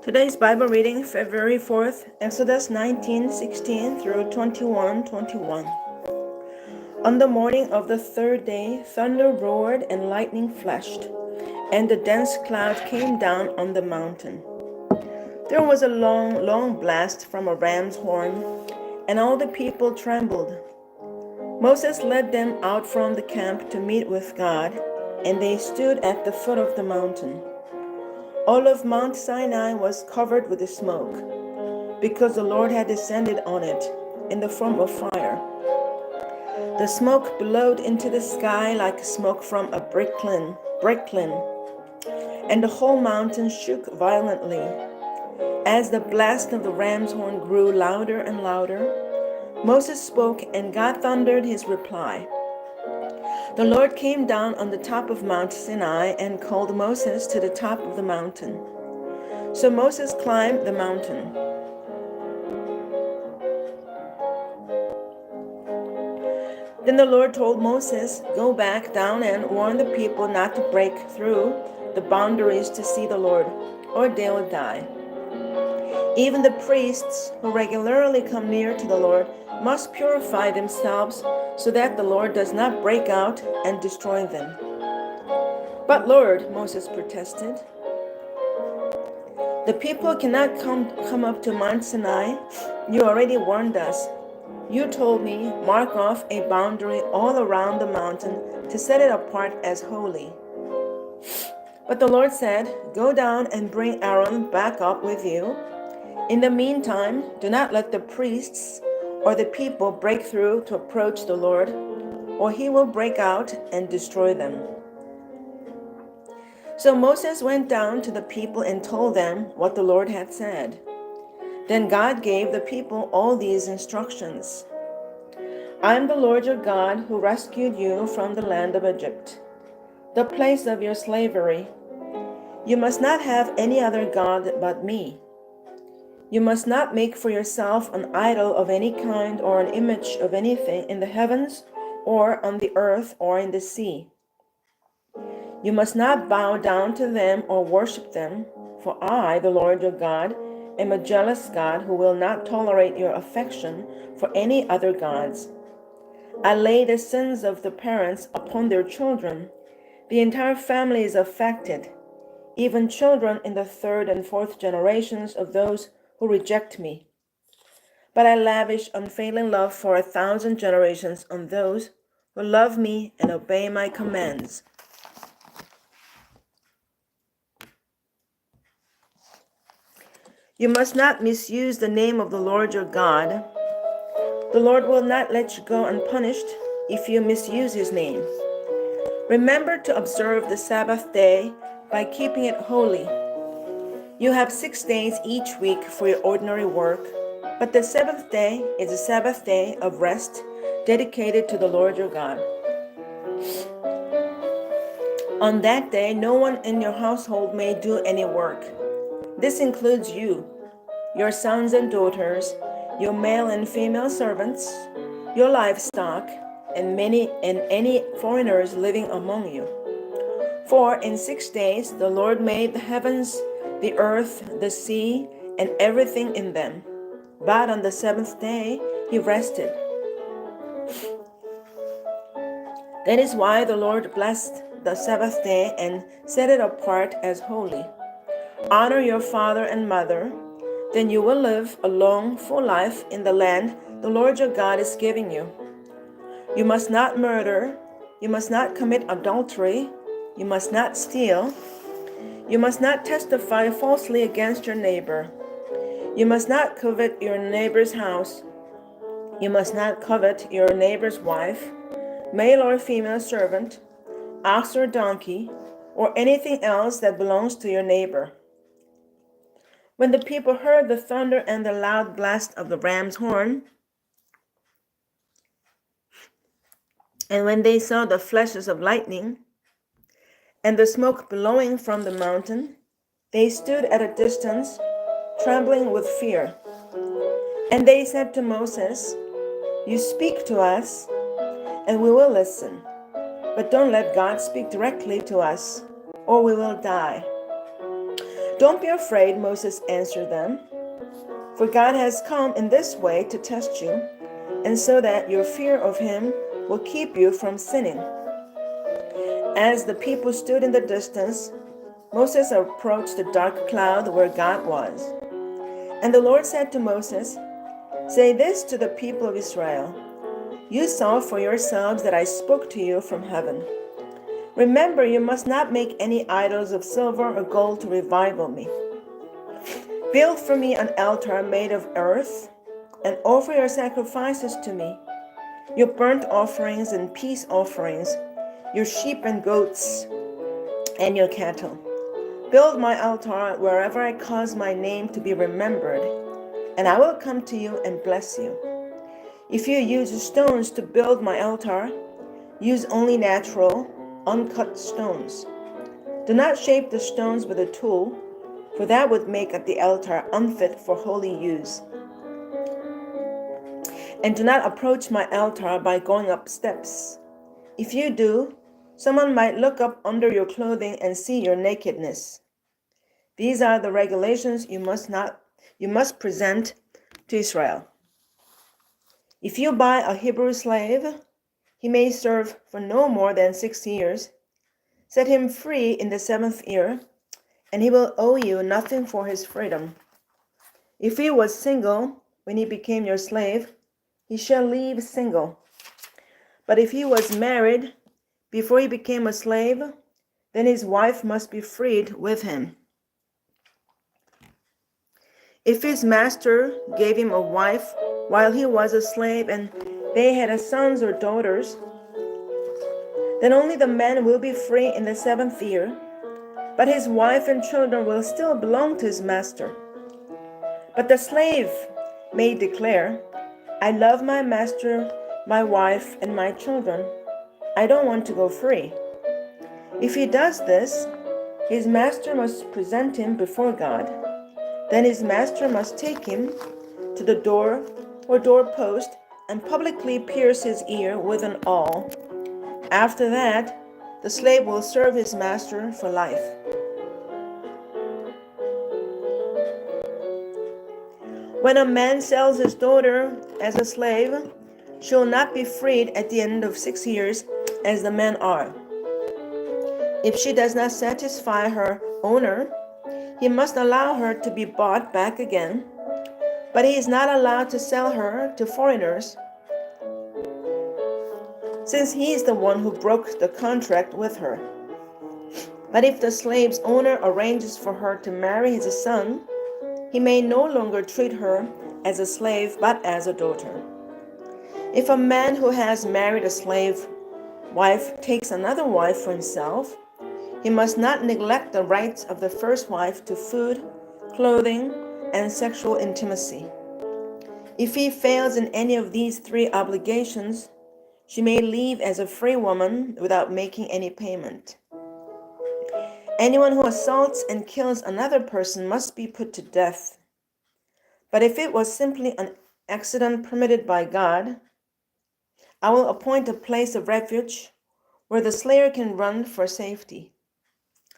Today's Bible reading, February 4th, Exodus 19:16 through 21:21. On the morning of the third day, thunder roared and lightning flashed, and a dense cloud came down on the mountain. There was a long blast from a ram's horn, and all the people trembled. Moses led them out from the camp to meet with God, and they stood at the foot of the mountain. All of Mount Sinai was covered with smoke, because the Lord had descended on it in the form of fire. The smoke billowed into the sky like smoke from a brick kiln, and the whole mountain shook violently. As the blast of the ram's horn grew louder and louder, Moses spoke, and God thundered his reply. The Lord came down on the top of Mount Sinai and called Moses to the top of the mountain. So Moses climbed the mountain. Then the Lord told Moses, "Go back down and warn the people not to break through the boundaries to see the Lord, or they will die. Even the priests who regularly come near to the Lord must purify themselves so that the Lord does not break out and destroy them." "But Lord," Moses protested, "the people cannot come up to Mount Sinai. You already warned us. You told me, mark off a boundary all around the mountain to set it apart as holy." But the Lord said, "Go down and bring Aaron back up with you. In the meantime, do not let the priests or the people break through to approach the Lord, or he will break out and destroy them." So Moses went down to the people and told them what the Lord had said. Then God gave the people all these instructions. "I am the Lord your God who rescued you from the land of Egypt, the place of your slavery. You must not have any other God but me. You must not make for yourself an idol of any kind or an image of anything in the heavens or on the earth or in the sea. You must not bow down to them or worship them, for I, the Lord your God, am a jealous God who will not tolerate your affection for any other gods. I lay the sins of the parents upon their children. The entire family is affected, even children in the third and fourth generations of those who reject me. But I lavish unfailing love for 1,000 generations on those who love me and obey my commands." You must not misuse the name of the Lord your God. The Lord will not let you go unpunished if you misuse his name. Remember to observe the Sabbath day by keeping it holy. You have 6 days each week for your ordinary work, but the seventh day is a Sabbath day of rest dedicated to the Lord your God. On that day, no one in your household may do any work. This includes you, your sons and daughters, your male and female servants, your livestock, and any foreigners living among you. For in 6 days the Lord made the heavens, the earth, the sea, and everything in them. But on the seventh day he rested. That is why the Lord blessed the Sabbath day and set it apart as holy. Honor your father and mother, then you will live a long, full life in the land the Lord your God is giving you. You must not murder. You must not commit adultery. You must not steal. You must not testify falsely against your neighbor. You must not covet your neighbor's house. You must not covet your neighbor's wife, male or female servant, ox or donkey, or anything else that belongs to your neighbor." When the people heard the thunder and the loud blast of the ram's horn, and when they saw the flashes of lightning and the smoke billowing from the mountain, they stood at a distance, trembling with fear. And they said to Moses, "You speak to us, and we will listen. But don't let God speak directly to us, or we will die." Don't be afraid, Moses answered them, for God has come in this way to test you, and so that your fear of him will keep you from sinning. As the people stood in the distance, Moses approached the dark cloud where God was. And the Lord said to Moses, "Say this to the people of Israel. You saw for yourselves that I spoke to you from heaven. Remember, you must not make any idols of silver or gold to revival me. Build for me an altar made of earth and offer your sacrifices to me, your burnt offerings and peace offerings, your sheep and goats, and your cattle. Build my altar wherever I cause my name to be remembered, and I will come to you and bless you. If you use stones to build my altar, use only natural, uncut stones. Do not shape the stones with a tool, for that would make the altar unfit for holy use. And do not approach my altar by going up steps. If you do, someone might look up under your clothing and see your nakedness. These are the regulations you must present to Israel. If you buy a Hebrew slave, he may serve for no more than 6 years. Set him free in the 7th year, and he will owe you nothing for his freedom. If he was single when he became your slave, he shall leave single. But if he was married before he became a slave, then his wife must be freed with him. If his master gave him a wife while he was a slave and they had sons or daughters, then only the man will be free in the 7th year, but his wife and children will still belong to his master. But the slave may declare, I love my master, my wife, and my children. I don't want to go free. If he does this, his master must present him before God. Then his master must take him to the door or doorpost and publicly pierce his ear with an awl. After that, the slave will serve his master for life. When a man sells his daughter as a slave, she will not be freed at the end of 6 years as the men are. If she does not satisfy her owner, he must allow her to be bought back again, but he is not allowed to sell her to foreigners, since he is the one who broke the contract with her. But if the slave's owner arranges for her to marry his son, he may no longer treat her as a slave but as a daughter. If a man who has married a slave wife takes another wife for himself, he must not neglect the rights of the first wife to food, clothing, and sexual intimacy. If he fails in any of these 3 obligations, she may leave as a free woman without making any payment. Anyone who assaults and kills another person must be put to death. But if it was simply an accident permitted by God, I will appoint a place of refuge where the slayer can run for safety.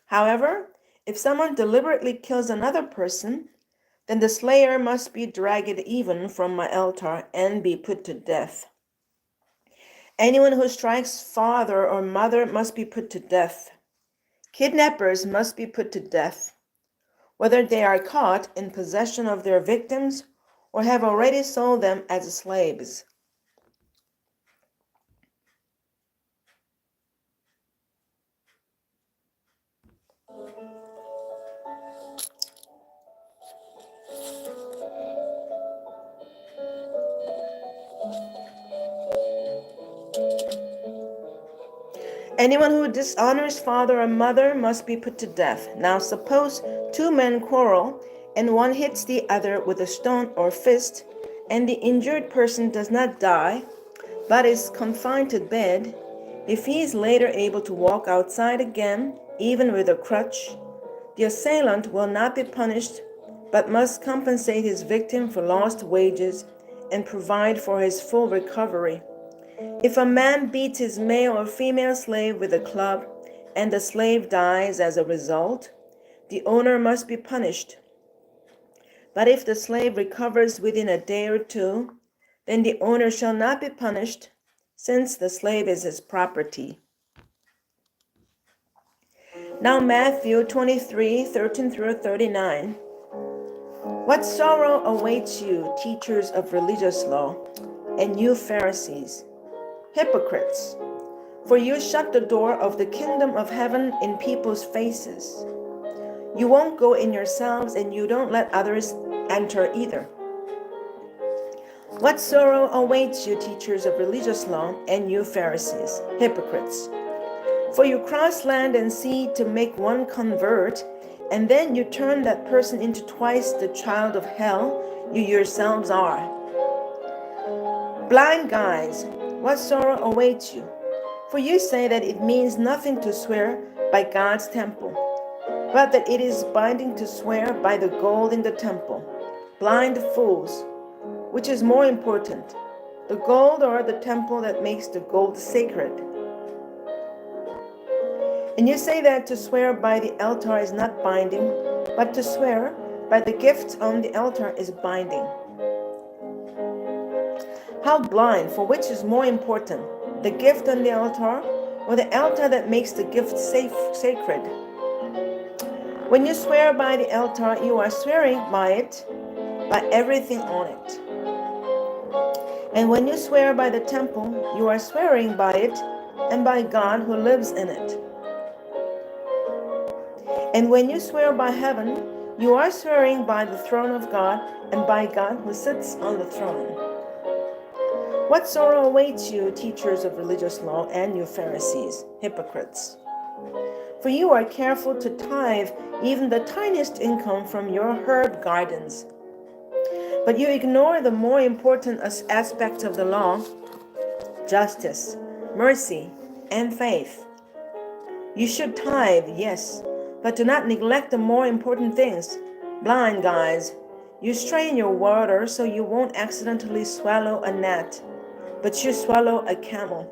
However, if someone deliberately kills another person, then the slayer must be dragged even from my altar and be put to death. Anyone who strikes father or mother must be put to death. Kidnappers must be put to death, whether they are caught in possession of their victims or have already sold them as slaves. Anyone who dishonors father or mother must be put to death. Now suppose 2 men quarrel, and one hits the other with a stone or fist, and the injured person does not die, but is confined to bed. If he is later able to walk outside again, even with a crutch, the assailant will not be punished, but must compensate his victim for lost wages and provide for his full recovery. If a man beats his male or female slave with a club, and the slave dies as a result, the owner must be punished. But if the slave recovers within a day or two, then the owner shall not be punished, since the slave is his property. Now Matthew 23:13 through 39. What sorrow awaits you, teachers of religious law, and you Pharisees, hypocrites! For you shut the door of the kingdom of heaven in people's faces. You won't go in yourselves, and you don't let others enter either. What sorrow awaits you, teachers of religious law, and you Pharisees, hypocrites! For you cross land and sea to make one convert, and then you turn that person into twice the child of hell you yourselves are. Blind guides, what sorrow awaits you? For you say that it means nothing to swear by God's temple, but that it is binding to swear by the gold in the temple. Blind fools, which is more important, the gold or the temple that makes the gold sacred? And you say that to swear by the altar is not binding, but to swear by the gift on the altar is binding. How blind, for which is more important, the gift on the altar or the altar that makes the gift sacred? When you swear by the altar, you are swearing by it, by everything on it. And when you swear by the temple, you are swearing by it and by God who lives in it. And when you swear by heaven, you are swearing by the throne of God and by God who sits on the throne. What sorrow awaits you, teachers of religious law, and you Pharisees, hypocrites! For you are careful to tithe even the tiniest income from your herb gardens. But you ignore the more important aspects of the law: justice, mercy, and faith. You should tithe, yes, but do not neglect the more important things. Blind guys, you strain your water so you won't accidentally swallow a gnat, but you swallow a camel.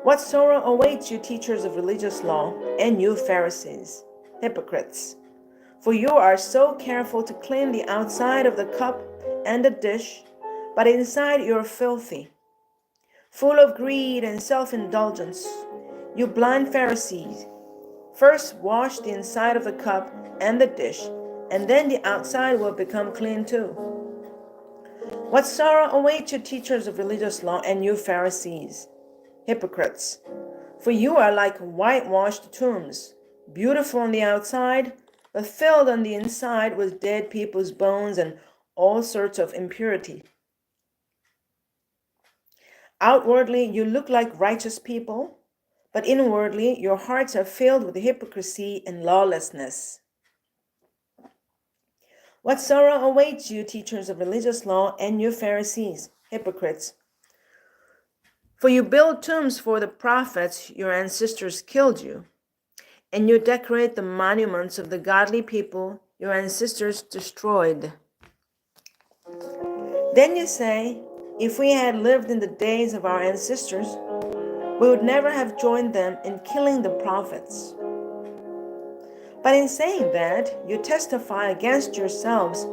What sorrow awaits you, teachers of religious law, and you Pharisees, hypocrites! For you are so careful to clean the outside of the cup and the dish, but inside you're filthy, full of greed and self-indulgence. You blind Pharisees, first wash the inside of the cup and the dish, and then the outside will become clean too. What sorrow awaits you, teachers of religious law, and you Pharisees, hypocrites! For you are like whitewashed tombs, beautiful on the outside, but filled on the inside with dead people's bones and all sorts of impurity. Outwardly, you look like righteous people, but inwardly, your hearts are filled with hypocrisy and lawlessness. What sorrow awaits you, teachers of religious law, and you Pharisees, hypocrites! For you build tombs for the prophets your ancestors killed you, and you decorate the monuments of the godly people your ancestors destroyed. Then you say, if we had lived in the days of our ancestors, we would never have joined them in killing the prophets. But in saying that, you testify against yourselves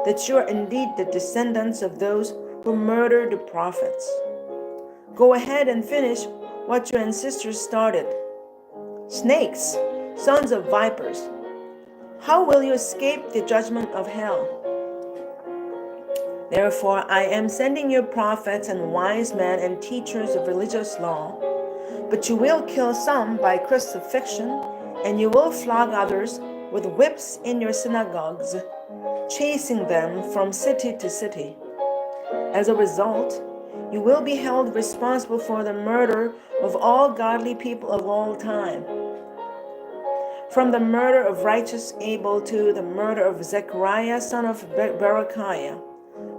that you are indeed the descendants of those who murdered the prophets. Go ahead and finish what your ancestors started. Snakes, sons of vipers, how will you escape the judgment of hell? Therefore, I am sending you prophets and wise men and teachers of religious law, but you will kill some by crucifixion, and you will flog others with whips in your synagogues, chasing them from city to city. As a result, you will be held responsible for the murder of all godly people of all time. From the murder of righteous Abel to the murder of Zechariah, son of Berechiah,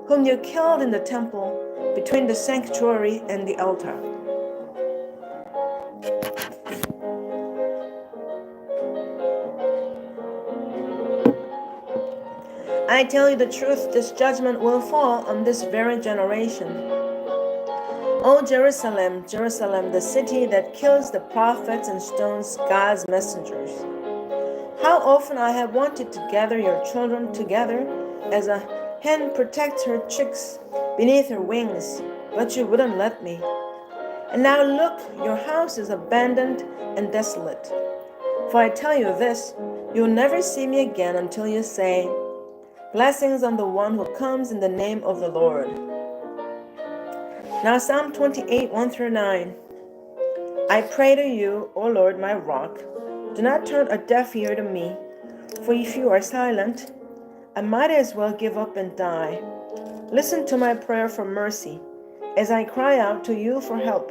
whom you killed in the temple between the sanctuary and the altar. I tell you the truth, this judgment will fall on this very generation. O Jerusalem, Jerusalem, the city that kills the prophets and stones God's messengers. How often I have wanted to gather your children together as a hen protects her chicks beneath her wings, but you wouldn't let me. And now look, your house is abandoned and desolate. For I tell you this, you'll never see me again until you say, blessings on the one who comes in the name of the Lord. Now Psalm 28, 1-9. I pray to you, O Lord, my rock. Do not turn a deaf ear to me, for if you are silent, I might as well give up and die. Listen to my prayer for mercy, as I cry out to you for help,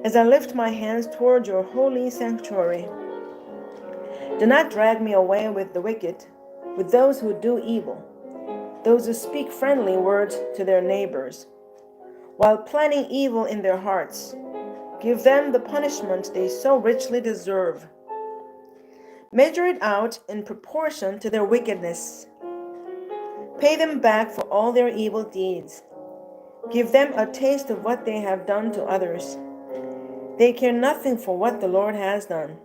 as I lift my hands toward your holy sanctuary. Do not drag me away with the wicked, with those who do evil, those who speak friendly words to their neighbors, while planning evil in their hearts. Give them the punishment they so richly deserve. Measure it out in proportion to their wickedness. Pay them back for all their evil deeds. Give them a taste of what they have done to others. They care nothing for what the Lord has done,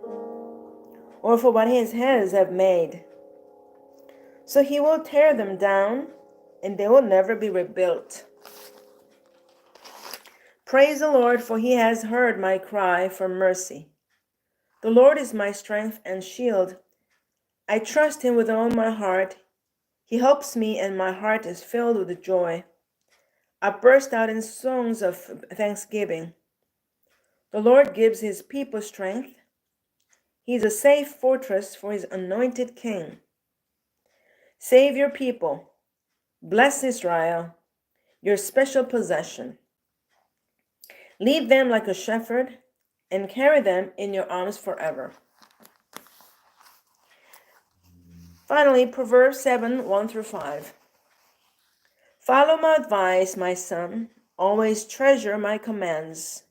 or for what his hands have made. So he will tear them down, and they will never be rebuilt. Praise the Lord, for he has heard my cry for mercy. The Lord is my strength and shield. I trust him with all my heart. He helps me, and my heart is filled with joy. I burst out in songs of thanksgiving. The Lord gives his people strength. He is a safe fortress for his anointed king. Save your people. Bless Israel, your special possession. Lead them like a shepherd and carry them in your arms forever. Finally, Proverbs 7, 1-5. Follow my advice, my son. Always treasure my commands.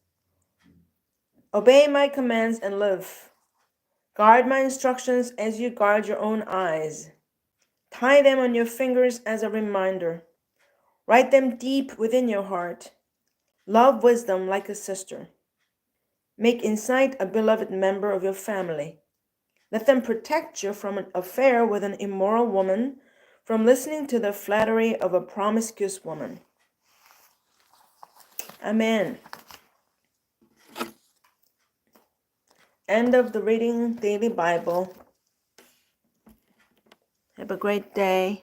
Obey my commands and live. Guard my instructions as you guard your own eyes. Tie them on your fingers as a reminder. Write them deep within your heart. Love wisdom like a sister. Make insight a beloved member of your family. Let them protect you from an affair with an immoral woman, from listening to the flattery of a promiscuous woman. Amen. End of the Reading Daily Bible. Have a great day.